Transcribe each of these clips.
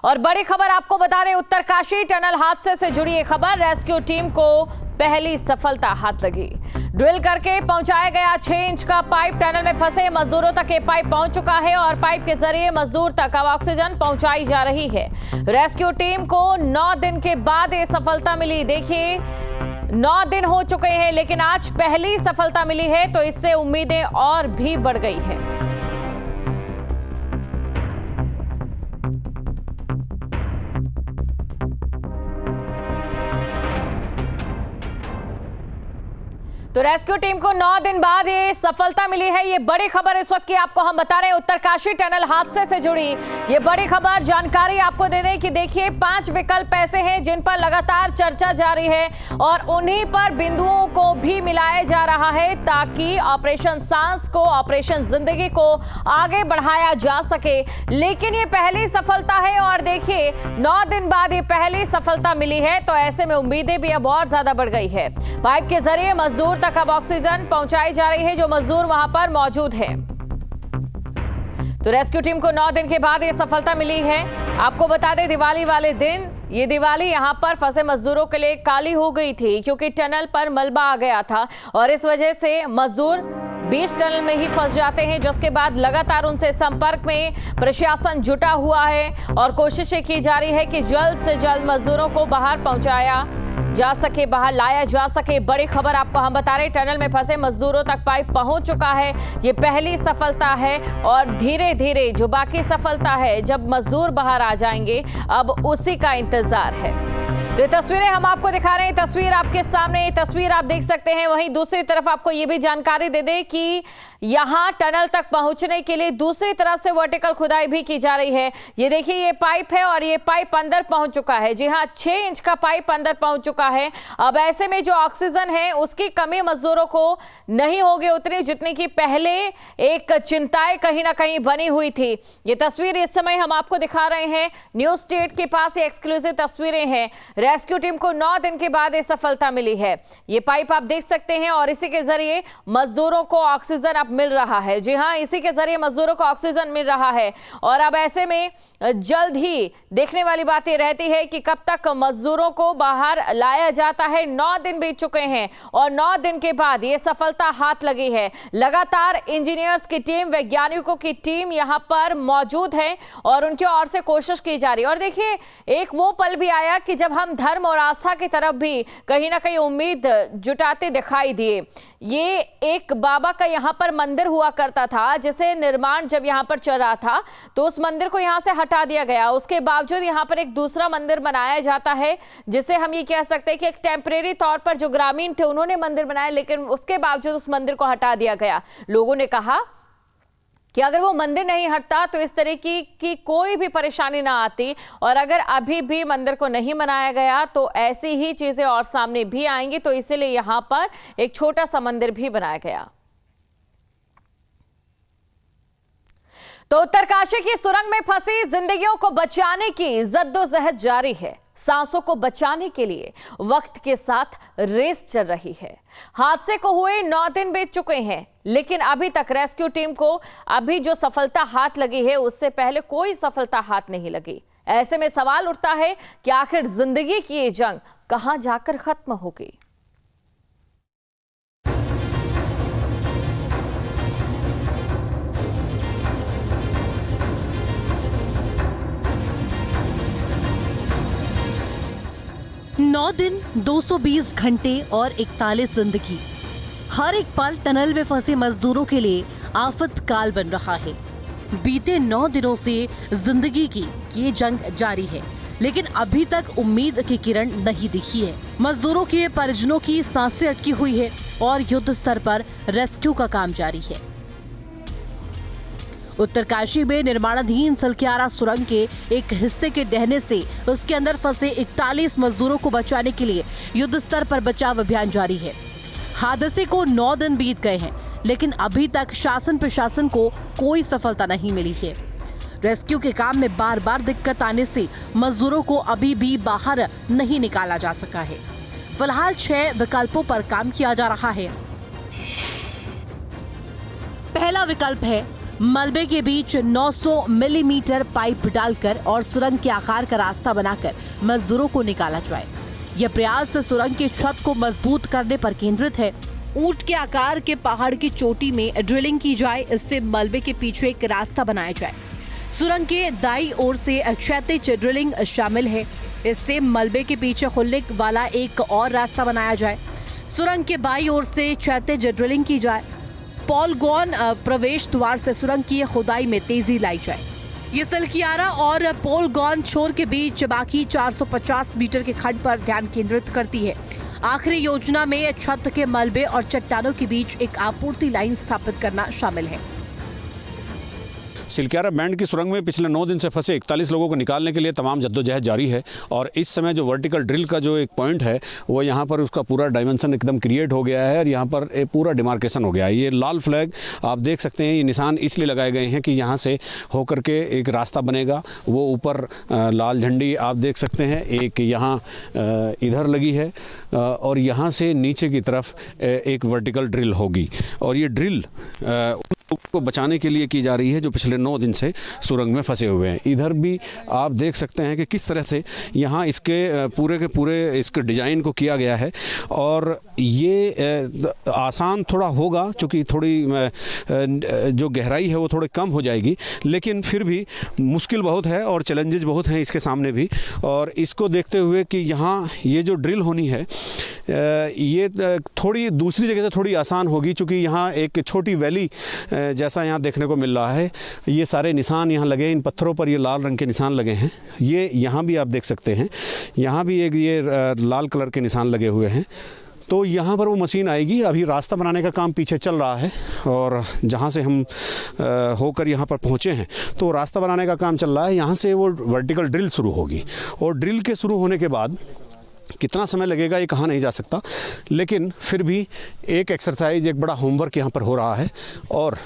और बड़ी खबर आपको बता दें, उत्तरकाशी टनल हादसे से जुड़ी ये खबर। रेस्क्यू टीम को पहली सफलता हाथ लगी। ड्रिल करके पहुंचाया गया 6 इंच का पाइप टनल में फंसे मजदूरों तक ये पाइप पहुंच चुका है और पाइप के जरिए मजदूर तक अब ऑक्सीजन पहुंचाई जा रही है। रेस्क्यू टीम को 9 दिन के बाद ये सफलता मिली। देखिए 9 दिन हो चुके हैं, लेकिन आज पहली सफलता मिली है, तो इससे उम्मीदें और भी बढ़ गई है। तो रेस्क्यू टीम को 9 दिन बाद ये सफलता मिली है। ये बड़ी खबर इस वक्त की आपको हम बता रहे हैं, उत्तरकाशी टनल हादसे से जुड़ी ये बड़ी खबर। जानकारी आपको दे दें कि देखिए 5 विकल्प ऐसे हैं जिन पर लगातार चर्चा जारी है और उन्हीं पर बिंदुओं को भी मिलाया जा रहा है ताकि ऑपरेशन सांस को, ऑपरेशन जिंदगी को आगे बढ़ाया जा सके। लेकिन ये पहली सफलता है और देखिए 9 दिन बाद ये पहली सफलता मिली है, तो ऐसे में उम्मीदें भी अब और ज्यादा बढ़ गई है। पाइप के जरिए मजदूर तक अब ऑक्सीजन पहुंचाई जा रही है जो मजदूर वहां पर मौजूद हैं। तो रेस्क्यू टीम को 9 दिन के बाद ये सफलता मिली है। आपको बता दें दिवाली वाले दिन ये दिवाली यहां पर फंसे मजदूरों के लिए काली हो गई थी क्योंकि टनल पर मलबा आ गया था और इस वजह से मजदूर बीच टनल में ही फंस जाते हैं, जिसके बाद लगातार उनसे संपर्क में प्रशासन जुटा हुआ है और कोशिशें की जा रही है कि जल्द से जल्द मजदूरों को बाहर पहुंचाया जा सके, बाहर लाया जा सके। बड़ी खबर आपको हम बता रहे, टनल में फंसे मजदूरों तक पाइप पहुंच चुका है। ये पहली सफलता है और धीरे धीरे जो बाकी सफलता है जब मजदूर बाहर आ जाएंगे अब उसी का इंतजार है। तो ये तस्वीरें हम आपको दिखा रहे हैं, तस्वीर आपके सामने, ये तस्वीर आप देख सकते हैं। वहीं दूसरी तरफ आपको ये भी जानकारी दे दें कि यहां टनल तक पहुंचने के लिए दूसरी तरफ से वर्टिकल खुदाई भी की जा रही है। ये देखिए ये पाइप है और ये पाइप अंदर पहुंच चुका है। जी हां, 6 इंच का पाइप अंदर पहुंच चुका है। अब ऐसे में जो ऑक्सीजन है उसकी कमी मजदूरों को नहीं होगी उतनी जितनी की पहले एक चिंताएं कहीं ना कहीं बनी हुई थी। ये तस्वीर इस समय हम आपको दिखा रहे हैं, न्यूज स्टेट के पास ये एक्सक्लूसिव तस्वीरें हैं। रेस्क्यू टीम को 9 दिन के बाद ये सफलता मिली है। ये पाइप आप देख सकते हैं और इसी के जरिए मजदूरों को ऑक्सीजन अब मिल रहा है। जी हां, इसी के जरिए मजदूरों को ऑक्सीजन मिल रहा है और अब ऐसे में जल्द ही देखने वाली बात ये रहती है कि कब तक मजदूरों को बाहर लाया जाता है। 9 दिन बीत चुके हैं और 9 दिन के बाद ये सफलता हाथ लगी है। लगातार इंजीनियर्स की टीम, वैज्ञानिकों की टीम यहां पर मौजूद है और उनकी ओर से कोशिश की जा रही है। और देखिए एक वो पल भी आया कि जब हम धर्म और आस्था की तरफ भी कहीं ना कहीं उम्मीद जुटाते दिखाई दिए। ये एक बाबा का यहाँ पर मंदिर हुआ करता था जिसे निर्माण जब यहाँ पर चल रहा था तो उस मंदिर को यहाँ से हटा दिया गया। उसके बावजूद यहाँ पर एक दूसरा मंदिर बनाया जाता है जिसे हम ये कह सकते हैं कि एक टेम्परेरी तौर पर जो ग्रामीण थे उन्होंने मंदिर बनाया, लेकिन उसके बावजूद उस मंदिर को हटा दिया गया। लोगों ने कहा कि अगर वो मंदिर नहीं हटता तो इस तरह की कोई भी परेशानी ना आती और अगर अभी भी मंदिर को नहीं बनाया गया तो ऐसी ही चीजें और सामने भी आएंगी। तो इसीलिए यहां पर एक छोटा सा मंदिर भी बनाया गया। तो उत्तरकाशी की सुरंग में फंसी जिंदगियों को बचाने की जद्दोजहद जारी है। सांसों को बचाने के लिए वक्त के साथ रेस चल रही है। हादसे को हुए 9 दिन बीत चुके हैं, लेकिन अभी तक रेस्क्यू टीम को अभी जो सफलता हाथ लगी है उससे पहले कोई सफलता हाथ नहीं लगी। ऐसे में सवाल उठता है कि आखिर जिंदगी की ये जंग कहां जाकर खत्म होगी। नौ दिन, 220 घंटे और 41 जिंदगी। हर एक पल टनल में फंसे मजदूरों के लिए आफत काल बन रहा है। बीते 9 दिनों से जिंदगी की ये जंग जारी है, लेकिन अभी तक उम्मीद की किरण नहीं दिखी है। मजदूरों के परिजनों की सांसें अटकी हुई है और युद्ध स्तर पर रेस्क्यू का काम जारी है। उत्तरकाशी में निर्माणाधीन सलक्यारा सुरंग के एक हिस्से के ढहने से उसके अंदर फंसे 41 मजदूरों को बचाने के लिए युद्ध स्तर पर बचाव अभियान जारी है। हादसे को 9 दिन बीत गए हैं, लेकिन अभी तक शासन प्रशासन को कोई सफलता नहीं मिली है। रेस्क्यू के काम में बार बार दिक्कत आने से मजदूरों को अभी भी बाहर नहीं निकाला जा सका है। फिलहाल 6 विकल्पों पर काम किया जा रहा है। पहला विकल्प है मलबे के बीच 900 मिलीमीटर पाइप डालकर और सुरंग के आकार का रास्ता बनाकर मजदूरों को निकाला जाए। यह प्रयास सुरंग की छत को मजबूत करने पर केंद्रित है। ऊंट के आकार के पहाड़ की चोटी में ड्रिलिंग की जाए, इससे मलबे के पीछे एक रास्ता बनाया जाए। सुरंग के दाईं ओर से क्षैतिज ड्रिलिंग शामिल है, इससे मलबे के पीछे खुलने वाला एक और रास्ता बनाया जाए। सुरंग के बाईं ओर से क्षैतिज ड्रिलिंग की जाए। पॉलगॉन प्रवेश द्वार से सुरंग की खुदाई में तेजी लाई जाए। ये सलकियारा और पॉलगॉन छोर के बीच बाकी 450 मीटर के खंड पर ध्यान केंद्रित करती है। आखिरी योजना में छत के मलबे और चट्टानों के बीच एक आपूर्ति लाइन स्थापित करना शामिल है। सिलक्यारा बैंड की सुरंग में पिछले 9 दिन से फंसे 41 लोगों को निकालने के लिए तमाम जद्दोजहद जारी है और इस समय जो वर्टिकल ड्रिल का जो एक पॉइंट है वो यहाँ पर उसका पूरा डायमेंशन एकदम क्रिएट हो गया है और यहाँ पर एक पूरा डिमार्केशन हो गया है। ये लाल फ्लैग आप देख सकते हैं, ये निशान इसलिए लगाए गए हैं कि यहाँ से होकर के एक रास्ता बनेगा। वो ऊपर लाल झंडी आप देख सकते हैं, एक यहाँ इधर लगी है और यहाँ से नीचे की तरफ एक वर्टिकल ड्रिल होगी और ये ड्रिल को बचाने के लिए की जा रही है जो पिछले 9 दिन से सुरंग में फंसे हुए हैं। इधर भी आप देख सकते हैं कि किस तरह से यहाँ इसके पूरे के पूरे इसके डिज़ाइन को किया गया है और ये आसान थोड़ा होगा क्योंकि थोड़ी जो गहराई है वो थोड़ी कम हो जाएगी, लेकिन फिर भी मुश्किल बहुत है और चैलेंजेस बहुत हैं इसके सामने भी। और इसको देखते हुए कि यहाँ ये जो ड्रिल होनी है ये थोड़ी दूसरी जगह से थोड़ी आसान होगी क्योंकि यहाँ एक छोटी वैली जैसा यहाँ देखने को मिल रहा है। ये सारे निशान यहाँ लगे, इन पत्थरों पर ये लाल रंग के निशान लगे हैं। ये यहाँ भी आप देख सकते हैं, यहाँ भी एक ये लाल कलर के निशान लगे हुए हैं। तो यहाँ पर वो मशीन आएगी। अभी रास्ता बनाने का काम पीछे चल रहा है और जहाँ से हम होकर यहाँ पर पहुँचे हैं तो रास्ता बनाने का काम चल रहा है। यहाँ से वो वर्टिकल ड्रिल शुरू होगी और ड्रिल के शुरू होने के बाद कितना समय लगेगा ये कहा नहीं जा सकता, लेकिन फिर भी एक एक्सरसाइज, एक बड़ा होमवर्क यहाँ पर हो रहा है। और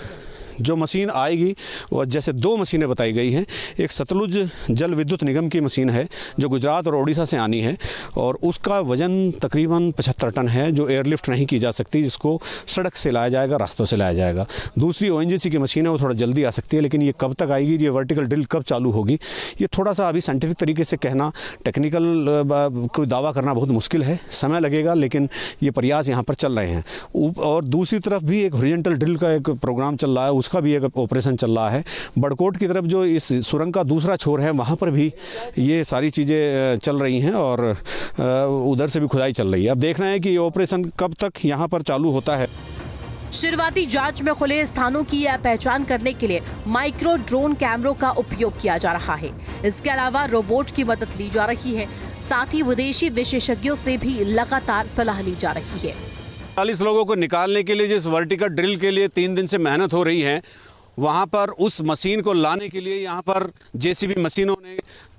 जो मशीन आएगी वो जैसे 2 मशीनें बताई गई हैं। एक सतलुज जल विद्युत निगम की मशीन है जो गुजरात और ओडिशा से आनी है और उसका वज़न तकरीबन 75 टन है जो एयरलिफ्ट नहीं की जा सकती, जिसको सड़क से लाया जाएगा, रास्तों से लाया जाएगा। दूसरी ONGC की मशीन है, वो थोड़ा जल्दी आ सकती है, लेकिन ये कब तक आएगी, ये वर्टिकल ड्रिल कब चालू होगी, ये थोड़ा सा अभी साइंटिफिक तरीके से कहना, टेक्निकल कोई दावा करना बहुत मुश्किल है, समय लगेगा, लेकिन ये प्रयास यहाँ पर चल रहे हैं। और दूसरी तरफ भी एक हॉरिजॉन्टल ड्रिल का एक प्रोग्राम चल रहा है, उसका भी एक ऑपरेशन चल रहा है। बड़कोट की तरफ जो इस सुरंग का दूसरा छोर है वहाँ पर भी ये सारी चीज़ें चल रही हैं और उधर से भी खुदाई चल रही है। अब देखना है कि ये ऑपरेशन कब तक यहाँ पर चालू होता है। शुरुआती जांच में खुले स्थानों की पहचान करने के लिए माइक्रो ड्रोन कैमरों का उपयोग किया जा रहा है। इसके अलावा रोबोट की मदद ली जा रही है। साथ ही विदेशी विशेषज्ञों से भी लगातार सलाह ली जा रही है। 40 लोगों को निकालने के लिए जिस वर्टिकल ड्रिल के लिए 3 दिन से मेहनत हो रही है, वहाँ पर उस मशीन को लाने के लिए यहाँ पर JCB मशीनों ने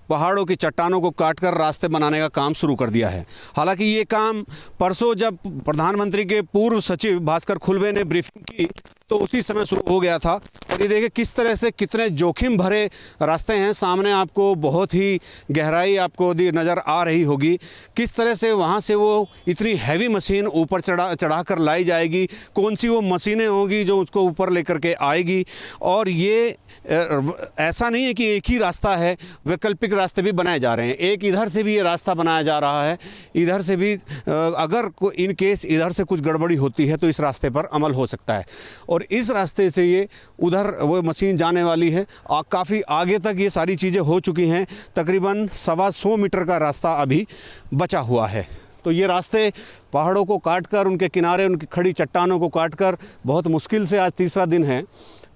पहाड़ों की चट्टानों को काटकर रास्ते बनाने का काम शुरू कर दिया है। हालांकि ये काम परसों जब प्रधानमंत्री के पूर्व सचिव भास्कर खुलबे ने ब्रीफिंग की तो उसी समय शुरू हो गया था। और ये देखिए किस तरह से कितने जोखिम भरे रास्ते हैं। सामने आपको बहुत ही गहराई आपको नज़र आ रही होगी। किस तरह से वहाँ से वो इतनी हैवी मशीन ऊपर चढ़ा कर लाई जाएगी, कौन सी वो मशीनें होंगी जो उसको ऊपर लेकर के आएगी। और ये ऐसा नहीं है कि एक ही रास्ता है, वैकल्पिक रास्ते भी बनाए जा रहे हैं। एक इधर से भी ये रास्ता बनाया जा रहा है, इधर से भी अगर इन केस इधर से कुछ गड़बड़ी होती है तो इस रास्ते पर अमल हो सकता है। और इस रास्ते से ये उधर वो मशीन जाने वाली है। काफ़ी आगे तक ये सारी चीज़ें हो चुकी हैं। तकरीबन 125 मीटर का रास्ता अभी बचा हुआ है। तो ये रास्ते पहाड़ों को काटकर, उनके किनारे उनकी खड़ी चट्टानों को काटकर बहुत मुश्किल से, आज तीसरा दिन है,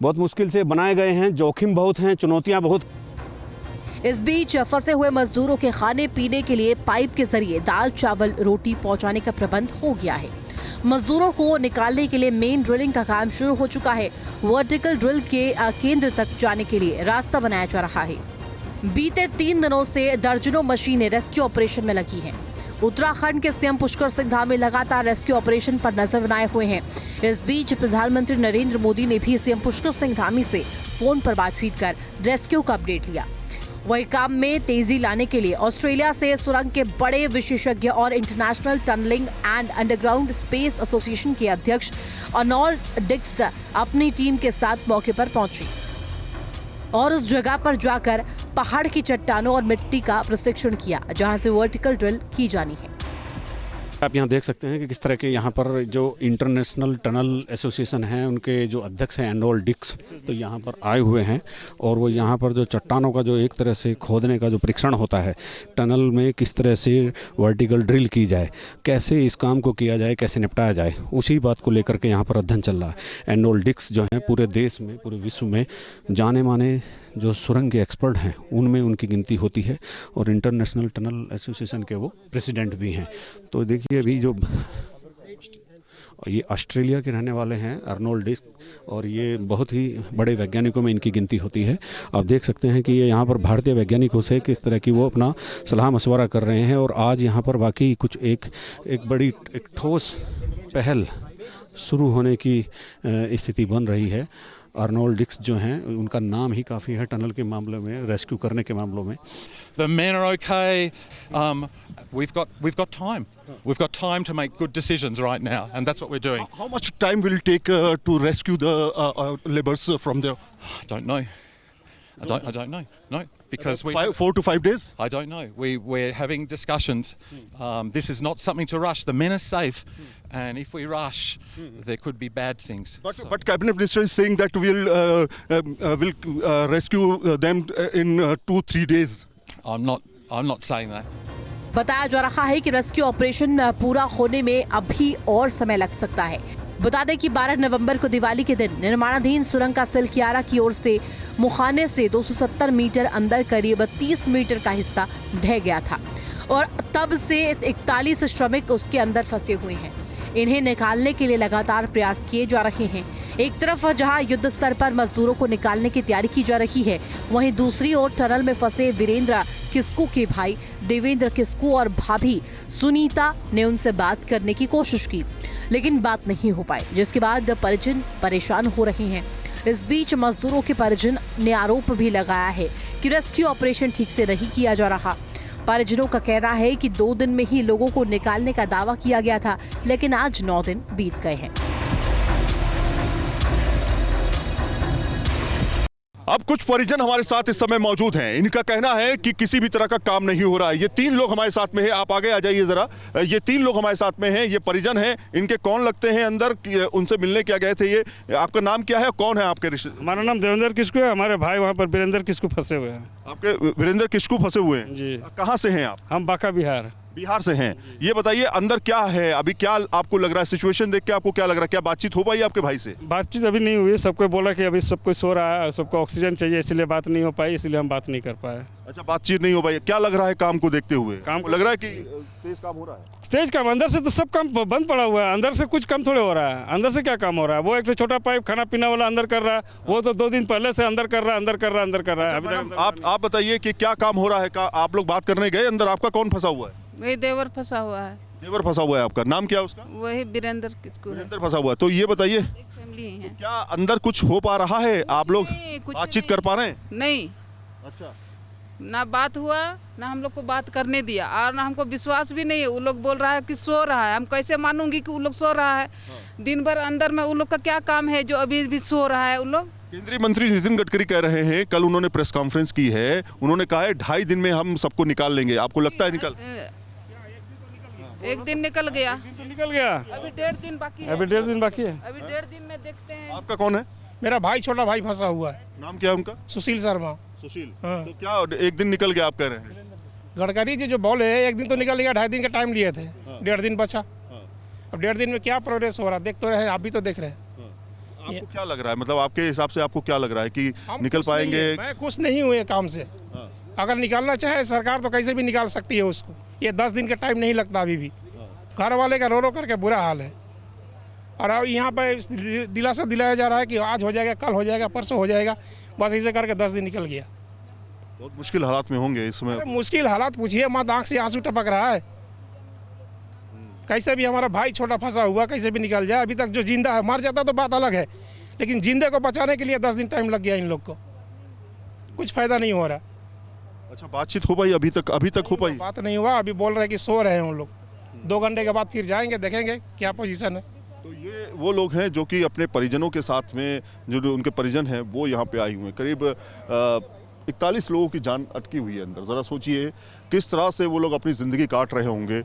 बहुत मुश्किल से बनाए गए हैं। जोखिम बहुत हैं, चुनौतियाँ बहुत। इस बीच फंसे हुए मजदूरों के खाने पीने के लिए पाइप के जरिए दाल, चावल, रोटी पहुंचाने का प्रबंध हो गया है। मजदूरों को निकालने के लिए मेन ड्रिलिंग का काम शुरू हो चुका है। वर्टिकल ड्रिल के केंद्र तक जाने के लिए रास्ता बनाया जा रहा है। बीते 3 दिनों से दर्जनों मशीनें रेस्क्यू ऑपरेशन में लगी हैं। उत्तराखंड के सीएम पुष्कर सिंह धामी लगातार रेस्क्यू ऑपरेशन पर नजर बनाए हुए हैं। इस बीच प्रधानमंत्री नरेंद्र मोदी ने भी सीएम पुष्कर सिंह धामी से फोन पर बातचीत कर रेस्क्यू का अपडेट लिया। वही काम में तेजी लाने के लिए ऑस्ट्रेलिया से सुरंग के बड़े विशेषज्ञ और international tunnelling and underground space association के अध्यक्ष अर्नोल्ड डिक्स अपनी टीम के साथ मौके पर पहुंची और उस जगह पर जाकर पहाड़ की चट्टानों और मिट्टी का प्रशिक्षण किया जहां से वर्टिकल ड्रिल की जानी है। आप यहाँ देख सकते हैं कि किस तरह के यहाँ पर जो इंटरनेशनल टनल एसोसिएशन हैं उनके जो अध्यक्ष हैं अर्नोल्ड डिक्स तो यहाँ पर आए हुए हैं और वो यहाँ पर जो चट्टानों का जो एक तरह से खोदने का जो परीक्षण होता है टनल में किस तरह से वर्टिकल ड्रिल की जाए, कैसे इस काम को किया जाए, कैसे निपटाया जाए, उसी बात को लेकर के यहाँ पर अध्ययन चल रहा है। अर्नोल्ड डिक्स जो हैं पूरे देश में, पूरे विश्व में जाने माने जो सुरंग के एक्सपर्ट हैं उनमें उनकी गिनती होती है और इंटरनेशनल टनल एसोसिएशन के वो प्रेसिडेंट भी हैं। तो देखिए अभी जो ये ऑस्ट्रेलिया के रहने वाले हैं अर्नोल्ड डिक्स और ये बहुत ही बड़े वैज्ञानिकों में इनकी गिनती होती है। आप देख सकते हैं कि ये यहाँ पर भारतीय वैज्ञानिकों से किस तरह की वो अपना सलाह मशवरा कर रहे हैं और आज यहाँ पर वाकई कुछ एक बड़ी एक ठोस पहल शुरू होने की स्थिति बन रही है। अर्नोल्ड डिक्स जो हैं उनका नाम ही काफ़ी है टनल के मामले में, रेस्क्यू करने के मामलों में। The men are okay. We've got time. We've got time to make good decisions right now, and that's what we're doing. How much time will it take to rescue the laborers from there? I don't know. I don't know. No, because 4 to 5 days. I don't know. We're having discussions. This is not something to rush. The men are safe, and if we rush, there could be bad things. But cabinet minister is saying that we'll rescue them in 2-3 days. I'm not saying that. बताया जा रहा है कि rescue operation पूरा होने में अभी और समय लग सकता है। बता दें कि 12 नवंबर को दिवाली के दिन निर्माणाधीन सुरंग का सेल कियारा की ओर से मुखाने से 270 मीटर अंदर करीब 30 मीटर का हिस्सा ढह गया था और तब से 41 श्रमिक उसके अंदर फंसे हुए हैं। इन्हें निकालने के लिए लगातार प्रयास किए जा रहे हैं। एक तरफ जहां युद्ध स्तर पर मजदूरों को निकालने की तैयारी की जा रही है, वहीं दूसरी ओर टनल में फंसे वीरेंद्र किस्कू के भाई देवेंद्र किस्कू और भाभी सुनीता ने उनसे बात करने की कोशिश की, लेकिन बात नहीं हो पाई, जिसके बाद परिजन परेशान हो रहे हैं। इस बीच मजदूरों के परिजन ने आरोप भी लगाया है कि रेस्क्यू ऑपरेशन ठीक से नहीं किया जा रहा। परिजनों का कहना है कि 2 दिन में ही लोगों को निकालने का दावा किया गया था, लेकिन आज 9 दिन बीत गए हैं। अब कुछ परिजन हमारे साथ इस समय मौजूद हैं। इनका कहना है कि किसी भी तरह का काम नहीं हो रहा है। ये 3 लोग हमारे साथ में हैं। आप आगे आ जाइए जरा। ये 3 लोग हमारे साथ में हैं। ये परिजन हैं। इनके कौन लगते हैं अंदर? उनसे मिलने क्या गए थे? ये आपका नाम क्या है? कौन है आपके रिश्ते? हमारा नाम देवेंद्र किस्कू है। हमारे भाई वहाँ पर वीरेंद्र किस्कू फंसे हुए हैं। आपके वीरेंद्र किस्कू फंसे हुए हैं जी। कहाँ से हैं आप? हम बांका बिहार से हैं। ये बताइए अंदर क्या है अभी, क्या आपको लग रहा है? सिचुएशन देख के आपको क्या लग रहा है? क्या बातचीत हो पाई आपके भाई से? बातचीत अभी नहीं हुई। सबको बोला कि अभी सब कोई सो रहा है, सबको ऑक्सीजन चाहिए, इसलिए बात नहीं हो पाई, इसलिए हम बात नहीं कर पाए। अच्छा, बातचीत नहीं हो पाई। क्या लग रहा है काम को देखते हुए? काम को लग रहा है कि तेज काम हो रहा है? तेज काम अंदर से तो सब काम बंद पड़ा हुआ है। अंदर से कुछ कम थोड़े हो रहा है। अंदर से क्या काम हो रहा है? वो एक तो छोटा पाइप खाना पीना वाला अंदर कर रहा है, वो तो 2 दिन पहले से अंदर कर रहा है। अच्छा, आप बताइए कि क्या काम हो रहा है? आप लोग बात करने गए अंदर? आपका कौन फंसा हुआ है? वही देवर फंसा हुआ है। देवर फंसा हुआ है आपका? नाम क्या है उसका? वही वीरेंद्र किसको है। वीरेंद्र फंसा हुआ है। तो ये बताइए फैमिली है। क्या अंदर कुछ हो पा रहा है? आप लोग कुछ बातचीत कर पा रहे हैं? नहीं। अच्छा, ना बात हुआ, ना हम लोग को बात करने दिया, और ना हमको विश्वास भी नहीं है। वो लोग बोल रहा है कि सो रहा है। हम कैसे मानूंगी कि वो लोग सो रहा है? दिन भर अंदर में वो लोग का क्या काम है जो अभी भी सो रहा है? वो लोग केंद्रीय मंत्री नितिन गडकरी कह रहे हैं, कल उन्होंने प्रेस कॉन्फ्रेंस की है, उन्होंने कहा है 2.5 दिन में हम सबको निकाल लेंगे। आपको लगता है निकल? 1 दिन निकल गया। निकल गया। अभी 1.5 दिन बाकी है। अभी 1.5 दिन बाकी है। अभी 1.5 दिन में देखते हैं। आपका कौन है? मेरा भाई, छोटा भाई फंसा हुआ है। नाम क्या है उनका? सुशील शर्मा। सुशील। हाँ। तो क्या 1 दिन निकल गया आप कह रहे हैं? गडकरी जी जो बोले 1 दिन तो निकल गया, 2.5 दिन का टाइम लिए थे। 1.5 दिन बचा। अब 1.5 दिन में क्या प्रोग्रेस हो रहा है? देख तो रहे, आप भी तो देख रहे हैं। आपको क्या लग रहा है? मतलब आपके हिसाब से आपको क्या लग रहा है कि निकल खुश नहीं पाएंगे? है। मैं खुश नहीं हुए काम से। अगर निकालना चाहे सरकार तो कैसे भी निकाल सकती है उसको। ये 10 दिन का टाइम नहीं लगता अभी भी। घर वाले का रो रो करके बुरा हाल है। और अब यहाँ पे दिलासा दिलाया जा रहा है कि आज हो जाएगा, कल हो जाएगा, परसों हो जाएगा। बस ऐसे करके 10 दिन निकल गया। बहुत मुश्किल हालात में होंगे इस समय। मुश्किल हालात पूछिए मत, आँख से आंसू टपक रहा है। कैसे भी हमारा भाई छोटा फंसा हुआ, कैसे भी निकल जाए। अभी तक जो जिंदा है, मर जाता तो बात अलग है, लेकिन जिंदे को बचाने के लिए 10 दिन टाइम लग गया इन लोग को। कुछ फायदा नहीं हो रहा। अच्छा, बातचीत हो पाई अभी तक हो पाई? बात नहीं हुआ, अभी बोल रहे हैं कि सो रहे हैं उन लोग। 2 घंटे के बाद फिर जाएंगे, देखेंगे क्या पोजीशन है। तो ये वो लोग हैं जो कि अपने परिजनों के साथ में, जो उनके परिजन हैं वो यहाँ पे आए हुए हैं। करीब 41 लोगों की जान अटकी हुई है अंदर। ज़रा सोचिए किस तरह से वो लोग अपनी ज़िंदगी काट रहे होंगे।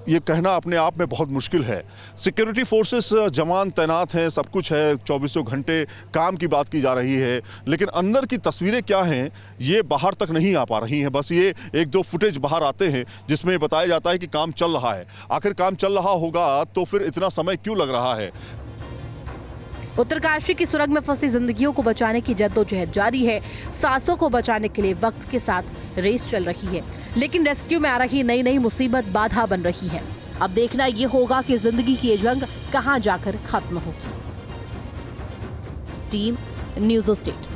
ये कहना अपने आप में बहुत मुश्किल है। सिक्योरिटी फोर्सेस जवान तैनात हैं, सब कुछ है, 24 घंटे काम की बात की जा रही है, लेकिन अंदर की तस्वीरें क्या हैं ये बाहर तक नहीं आ पा रही हैं। बस ये 1-2 फुटेज बाहर आते हैं जिसमें बताया जाता है कि काम चल रहा है। आखिर काम चल रहा होगा तो फिर इतना समय क्यों लग रहा है? उत्तरकाशी की सुरंग में फंसी जिंदगियों को बचाने की जद्दोजहद जारी है। सांसों को बचाने के लिए वक्त के साथ रेस चल रही है, लेकिन रेस्क्यू में आ रही नई मुसीबत बाधा बन रही है। अब देखना ये होगा कि जिंदगी की ये जंग कहां जाकर खत्म होगी। Team news state.